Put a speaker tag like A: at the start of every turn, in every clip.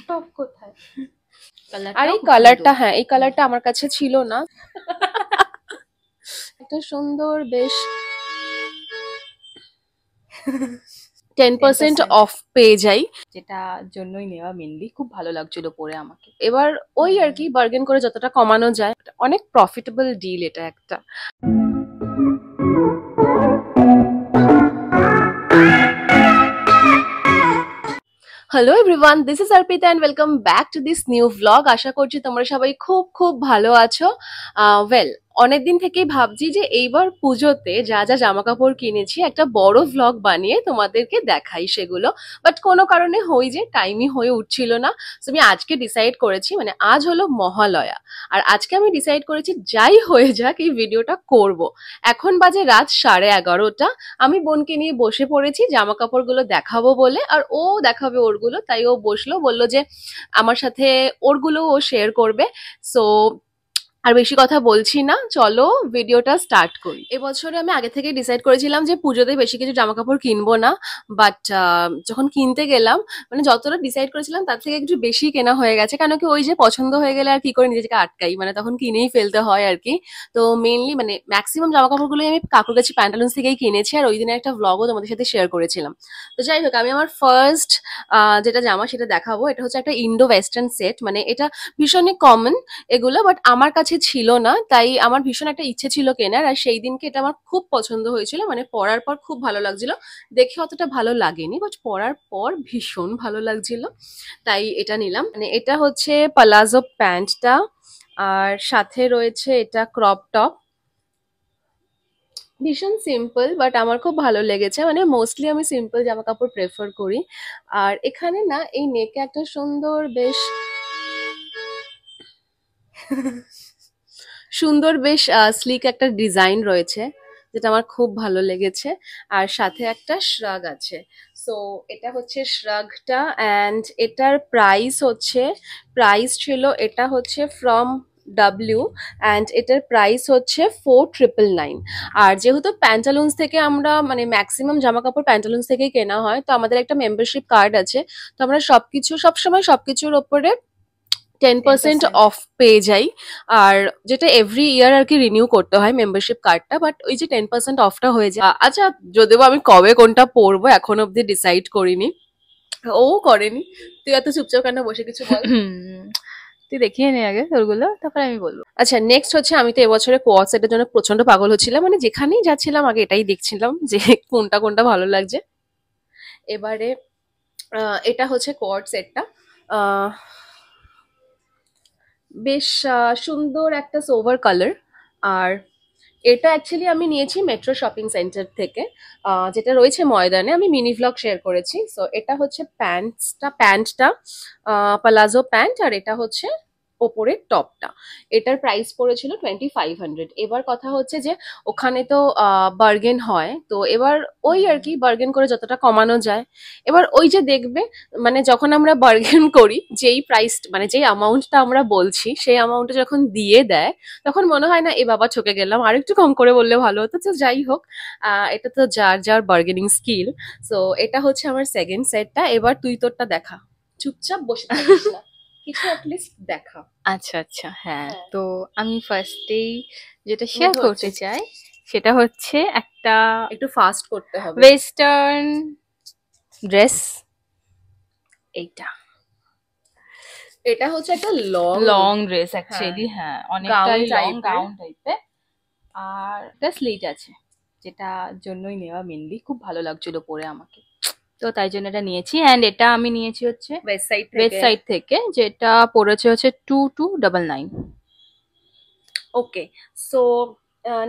A: Top কোথায়?
B: আর এই কালারটা, হ্যাঁ এই কালারটা আমার কাছে ছিল না। একটা সুন্দর বেশ 10% অফ পেয়ে যাই, যেটা জন্যই নেওয়া মেনলি। খুব ভালো লাগছিল পরে আমাকে। এবার ওই আর কি বার্গেন করে যতটা কমানো যায়, অনেক প্রফিটেবল ডিল এটা একটা। Hello everyone, this is Arpita and welcome back to this new vlog. আশা করছি তোমরা সবাই খুব খুব ভালো আছো। ওয়েল, অনেকদিন থেকেই ভাবছি যে এইবার পুজোতে যা যা জামা কাপড় কিনেছি একটা বড় ভ্লগ বানিয়ে তোমাদেরকে দেখাই সেগুলো, বাট কোনো কারণে যে টাইমই হয়ে উঠছিল না। তো আমি আজকে ডিসাইড করেছি, মানে আজ হলো মহালয়া, আর আজকে আমি ডিসাইড করেছি যাই হয়ে যাক এই ভিডিওটা করব। এখন বাজে রাত 11:30। আমি বোনকে নিয়ে বসে পড়েছি জামা কাপড়গুলো দেখাবো বলে, আর ও দেখাবে ওরগুলো, তাই ও বসলো, বললো যে আমার সাথে ওরগুলো ও শেয়ার করবে। সো আর বেশি কথা বলছি না, চলো ভিডিওটা স্টার্ট করি। এবছরে আমি আগে থেকে ডিসাইড করেছিলাম যে পুজোতে বেশি কিছু জামা কাপড় কিনবো না, বাট যখন কিনতে গেলাম, মানে যতটা ডিসাইড করেছিলাম তার থেকে একটু বেশি কেনা হয়ে গেছে। কেন কি ওই যে পছন্দ হয়ে গেলে আর কি করে নিজেকে আটকাই, মানে তখন কিনেই ফেলতে হয় আর কি। তো মেনলি মানে ম্যাক্সিমাম জামা কাপড়গুলোই আমি কাকুরকাছি প্যান্টালুন্স থেকেই কিনেছি, আর ওই দিনে একটা ভ্লগও তোমাদের সাথে শেয়ার করেছিলাম। তো যাই হোক, আমি আমার ফার্স্ট যেটা জামা সেটা দেখাবো। এটা হচ্ছে একটা ইন্ডো ওয়েস্টার্ন সেট, মানে এটা ভীষণই কমন এগুলো, বাট আমার কাছে ছিল না, তাই আমার ভীষণ একটা ইচ্ছে ছিল কেনার। আর সেই দিনকে এটা আমার খুব পছন্দ হয়েছিল, মানে পরার পর খুব ভালো লাগছিল। দেখে অতটা ভালো লাগেনি, বাট পরার পর ভীষণ ভালো লাগছিল, তাই এটা নিলাম। মানে এটা হচ্ছে পালাজো প্যান্টটা, আর সাথে রয়েছে এটা ক্রপ টপ। ভীষণ সিম্পল, বাট আমার খুব ভালো লেগেছে। মানে মোস্টলি আমি সিম্পল জামা কাপড় প্রেফার করি। আর এখানে না এই নেকে একটা সুন্দর বেশ বেশ স্লিক একটা ডিজাইন রয়েছে, যেটা আমার খুব ভালো লেগেছে। আর সাথে একটা শ্রাগ আছে। সো এটা হচ্ছে শ্রাগটা, অ্যান্ড এটার প্রাইস ছিল, এটা হচ্ছে ফ্রম ডাব্লিউ, অ্যান্ড এটার প্রাইস হচ্ছে 4999। আর যেহেতু প্যান্টালুন্স থেকে আমরা মানে ম্যাক্সিমাম জামা কাপড় প্যান্টালুন্স থেকেই কেনা হয়, তো আমাদের একটা মেম্বারশিপ কার্ড আছে। তো আমরা সবসময় সবকিছুর ওপরে 10% অফ পেয়ে যাই। আর যেটা এভরি ইয়ার আর কি রিনিউ করতে হয় মেম্বারশিপ কার্ডটা, বাট ওই যে 10% অফটা হয়ে যায়। আচ্ছা, যদিও আমি কবে কোনটা পরবো এখন অব্দি ডিসাইড করিনি, ও করেনি। তুই এত চুপচাপ কেন বসে, কিছু বল।
A: তুই দেখিয়ে নে আগে তোরগুলো, তারপরে আমি বলবো।
B: আচ্ছা, নেক্সট হচ্ছে, আমি তো এবছরে কোয়াড সেটের জন্য প্রচন্ড পাগল হচ্ছিলাম, মানে যেখানেই যাচ্ছিলাম আগে এটাই দেখছিলাম যে কোনটা কোনটা ভালো লাগছে। এবারে এটা হচ্ছে কোয়াড সেটটা, বেশ সুন্দর একটা সোভার কালার। আর এটা অ্যাকচুয়ালি আমি নিয়েছি মেট্রো শপিং সেন্টার থেকে, যেটা রয়েছে ময়দানে। আমি মিনি ভ্লগ শেয়ার করেছি। সো এটা হচ্ছে প্যান্টটা পালাজো প্যান্ট, আর এটা হচ্ছে ওপরের টপটা। এটার প্রাইস পড়েছিল 2500। এবার কথা হচ্ছে যে ওখানে তো বার্গেন হয়, তো এবার ওই আর কি বার্গেন করে যতটা কমানো যায়। এবার ওই যে দেখবে, মানে যখন আমরা বার্গেন করি, যেই প্রাইস মানে যেই অ্যামাউন্টটা আমরা বলছি সেই অ্যামাউন্টটা যখন দিয়ে দেয়, তখন মনে হয় না এ বাবা ঠকে গেলাম, আর একটু কম করে বললে ভালো হতো। তো যাই হোক, এটা তো যার যার বার্গেনিং স্কিল। সো এটা হচ্ছে আমার সেকেন্ড সেটটা। এবার তুই তোরটা দেখা, চুপচাপ বসে থাকিস না, কিছু অ্যাটলিস্ট দেখা।
A: আচ্ছা আচ্ছা, হ্যাঁ।
B: হ্যাঁ,
A: তো আমি ফার্স্টেই যেটা
B: বোধ
A: শেয়ার
B: হচ্ছে
A: করতে চাই সেটা হচ্ছে একটা
B: একটু ফাস্ট করতে হবে।
A: Western dress. এইটা
B: এটা হচ্ছে একটা লং
A: লং ড্রেস
B: হ্যাঁ,
A: অ্যাকচুয়ালি, হ্যাঁ
B: গাউন
A: অনেকটাই লং
B: টাইপের।
A: গাউন টাইপের। আর একটা স্লিট আছে, যেটা জন্যই নেওয়া মেনলি। খুব ভালো লাগছিল পরে আমাকে, তো তাই জন্য এটা নিয়েছি। অ্যান্ড এটা আমি নিয়েছি হচ্ছে
B: ওয়েস্ট সাইড থেকে।
A: ওয়েবসাইট থেকে, যেটা পড়েছে হচ্ছে 2299।
B: ওকে। সো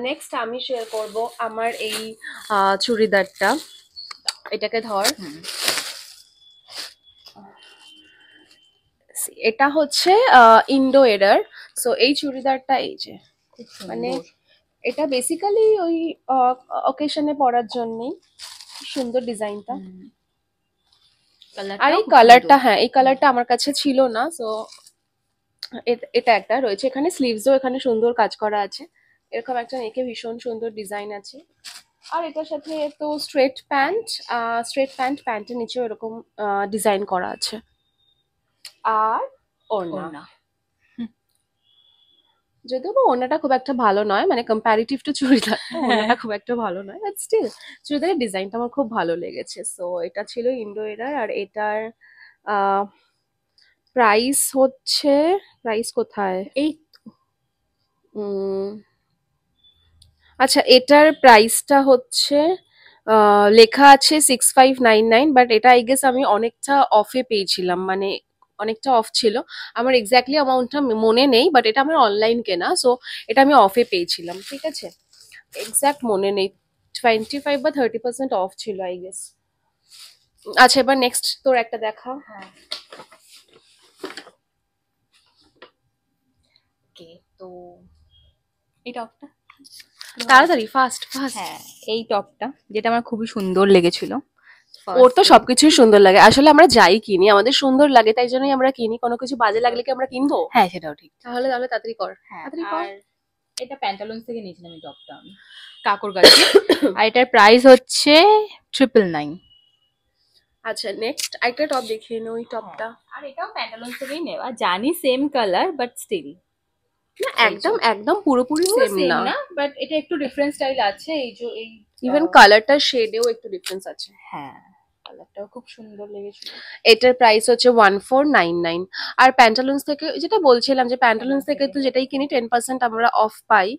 B: নেক্সট আমি শেয়ার করব আমার এই চুড়িদারটা। এটাকে ধর।
A: হুম।
B: এটা হচ্ছে ইন্ডো এরার। সো এই চুড়িদারটা, এই যে
A: খুব
B: মানে
A: সুন্দর।
B: এটা বেসিক্যালি ওই অকেশনে পরার জন্যই। সুন্দর ডিজাইনটা।
A: হুম,
B: আর
A: কালারটাও
B: এই
A: খুব সুন্দর।
B: কালারটা, হ্যাঁ এই
A: হুম।
B: কালারটা আমার কাছে ছিল না। সো এটা একটা রয়েছে, এখানে স্লিভসও এখানে সুন্দর কাজ করা আছে। এরকম একটা নেকে ভীষণ সুন্দর ডিজাইন আছে। আর এটার সাথে তো স্ট্রেট প্যান্টের নিচেও এরকম ডিজাইন করা আছে। আর ওড়না।
A: ওড়না।
B: যদিও বা ওড়নাটা খুব একটা ভালো নয়, মানে কম্পারিটিভ টু চুড়িদার তো ওড়নাটা খুব একটা ভালো নয়, বাট স্টিল চুড়িদারের ডিজাইনটা আমার খুব ভালো লেগেছে। সো এটা ছিল ইন্ডো এরার। আর এটার প্রাইস হচ্ছে, প্রাইস কোথায়,
A: এই
B: উম, আচ্ছা এটার প্রাইসটা হচ্ছে লেখা আছে 6599, বাট এটা আই গেস আমি অনেকটা অফে পেয়েছিলাম, মানে অনেকটা অফ ছিল। আমার এক্স্যাক্টলি অ্যামাউন্টটা মনে নেই, বাট এটা আমার অনলাইন কেনা, সো এটা আমি অফে পেয়েছিলাম, ঠিক আছে। এক্স্যাক্ট মনে নেই, 25 বা 30% অফ ছিল আই গেস। আচ্ছা এবার নেক্সট তোর একটা দেখা।
A: হ্যাঁ, ওকে, তো এই টপটা
B: তাড়াতাড়ি, ফাস্ট ফাস্ট।
A: হ্যাঁ, এই টপটা যেটা আমার খুবই সুন্দর লেগেছিল।
B: ওর তো
A: First
B: সবকিছুই সুন্দর লাগে, আসলে আমরা যাই কিনি আমাদের সুন্দর লাগে, তাই জন্যই আমরা কিনি। কোনো কিছু বাজে লাগলে কি আমরা কিনবো?
A: হ্যাঁ, সেটাও ঠিক।
B: তাহলে তাহলে তাড়াতাড়ি কর,
A: হ্যাঁ,
B: তাড়াতাড়ি কর।
A: আর এটা প্যান্টালুন্স থেকে নিয়েছিলাম এই টপটা আমি, কাকুর কাছে। আর এটার প্রাইস হচ্ছে 999।
B: আচ্ছা নেক্সট আরেকটা টপ দেখিয়ে নো, ওই টপটা।
A: আর এটাও প্যান্টালুন্স থেকেই নেওয়া, জানি সেম কালার বাট স্টিল
B: না একদম একদম পুরোপুরি সেম
A: সেম
B: না,
A: না, বাট এটা একটু ডিফারেন্ট স্টাইল আছে। এই যে এই
B: ইভেন কালারটার শেডেও একটু ডিফারেন্স আছে।
A: হ্যাঁ, কালারটাও খুব সুন্দর লেগেছিল।
B: এটার প্রাইস হচ্ছে 1499। আর প্যান্টালুন্স থেকে যেটা বলছিলাম, যে প্যান্টালুন্স থেকে তো যেটাই কিনি 10% আমরা অফ পাই,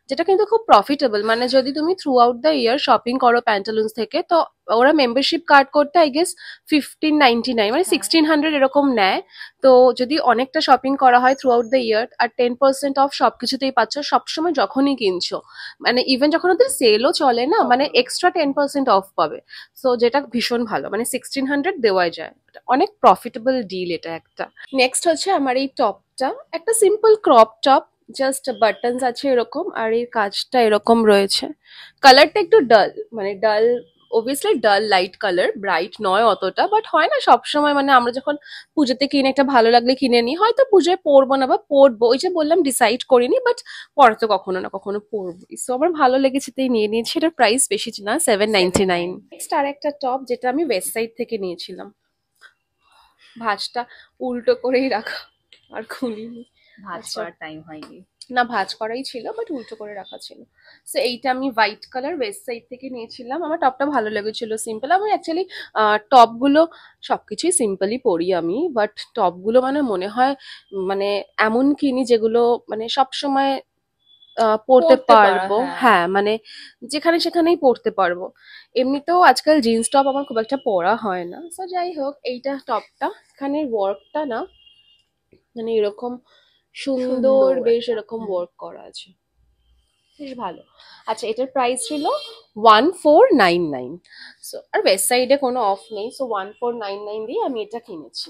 B: যেটা কিন্তু খুব প্রফিটেবল। মানে যদি তুমি through out the year shopping করো প্যান্টালুন্স থেকে, তো ওরা মেম্বারশিপ কার্ড করতে আই গেস 1599 মানে 1600 এরকম নেয়। তো যদি অনেকটা শপিং করা হয় থ্রু আউট দ্য ইয়ার, আর 10% অফ সবকিছুতেই পাচ্ছ সবসময় যখনই কিনছো, মানে ইভেন যখন ওদের সেলও চলে না, মানে এক্সট্রা 10% অফ পাবে। সো যেটা ভীষণ ভালো, মানে 1600 দেওয়াই যায়, অনেক প্রফিটেবল ডিল এটা একটা। নেক্সট হচ্ছে আমার এই টপটা, একটা simple crop top, just buttons আছে এরকম, আর এই কাজটা এরকম রয়েছে। কালারটা একটু ডাল, মানে ডাল, অবভিয়াসলি ডাল লাইট কালার, ব্রাইট নয় অতটা, বাট হয় না সবসময়, মানে আমরা যখন পুজোতে কিনে একটা ভালো লাগলে কিনে নিই, হয়তো পুজোয় পরবো না বা পরবো, ওই যে বললাম ডিসাইড করিনি, বাট পরে তো কখনো না কখনো পরবো। সো আমার ভালো লেগেছে তাই নিয়ে নিয়েছি। এটার প্রাইস বেশি না, 799। নেক্সট আর একটা টপ যেটা আমি ওয়েস্ট সাইড থেকে নিয়েছিলাম, ভাঁজটা উল্টো করেই রাখা, আর খুলিনি।
A: ভাঁজ
B: আচ্ছা।
A: করার টাইম হয়নি।
B: না ভাঁজ করাই ছিল, বাট উল্টো করে রাখা ছিল। সো এইটা আমি হোয়াইট কালার ওয়েস্ট সাইড থেকে নিয়েছিলাম। আমার টপটা ভালো লেগেছিল, সিম্পল। আমি অ্যাকচুয়ালি টপগুলো সবকিছুই সিম্পলই পরি আমি, বাট টপগুলো মানে মনে হয় মানে এমন কিনি যেগুলো মানে সব সময় পরতে
A: পরতে পারা,
B: পারবো।
A: হ্যাঁ।
B: হ্যাঁ মানে যেখানে সেখানেই পরতে পারবো। এমনিতেও আজকাল জিন্স টপ আমার খুব একটা পরা হয় না। সো যাই হোক, এইটা টপটা, এখানে ওয়ার্কটা না মানে এরকম সুন্দর,
A: সুন্দর
B: বেশ
A: একটা।
B: এরকম ওয়ার্ক করা আছে, বেশ ভালো। আচ্ছা এটার প্রাইস ছিল 1499। সো আর ওয়েস্ট সাইডে কোনো অফ নেই, সো 1499 দিয়ে আমি এটা কিনেছি।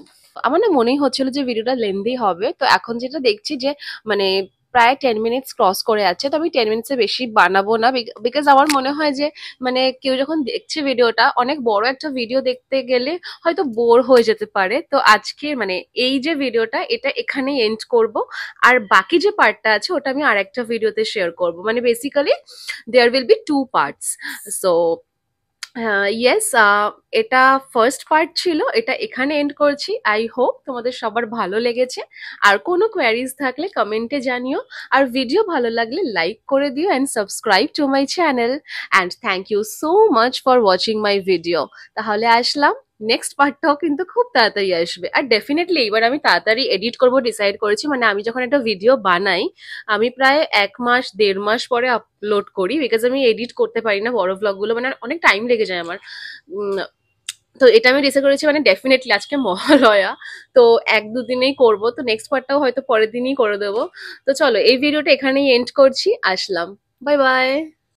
B: আমার না মনেই হচ্ছিল যে ভিডিওটা লেন্দি হবে, তো এখন যেটা দেখছি যে মানে প্রায় 10 মিনিটস ক্রস করে যাচ্ছে, তো আমি 10 মিনিটসে বেশি বানাবো না, বিকজ আমার মনে হয় যে মানে কেউ যখন দেখছে ভিডিওটা, অনেক বড় একটা ভিডিও দেখতে গেলে হয়তো বোর হয়ে যেতে পারে। তো আজকে মানে এই যে ভিডিওটা, এটা এখানেই এন্ড করব। আর বাকি যে পার্টটা আছে ওটা আমি আরেকটা ভিডিওতে শেয়ার করব, মানে basically there will be 2 parts. So yes, এটা ফার্স্ট পার্ট ছিল, এটা এখানে এন্ড করছি। আই হোপ তোমাদের সবার ভালো লেগেছে। আর কোনো কোয়ারিজ থাকলে কমেন্টে জানিও, আর ভিডিও ভালো লাগলে লাইক করে দিও and subscribe to my channel. And thank you so much for watching my video. তাহলে আসলাম, নেক্সট পার্টটাও কিন্তু খুব তাড়াতাড়ি আসবে। আর ডেফিনেটলি এবার আমি তাড়াতাড়ি এডিট করব ডিসাইড করেছি, মানে আমি যখন একটা ভিডিও বানাই আমি প্রায় 1 মাস 1.5 মাস পরে আপলোড করি, বিকজ আমি এডিট করতে পারি না বড় ভ্লগগুলো, মানে অনেক টাইম লেগে যায় আমার। তো এটা আমি ডিসাইড করেছি, মানে ডেফিনেটলি আজকে মহালয়া, তো 1-2 দিনেই করব, তো নেক্সট পার্টটাও হয়তো পরের দিনই করে দেবো। তো চলো এই ভিডিওটা এখানেই এন্ড করছি, আসলাম, বাই বাই।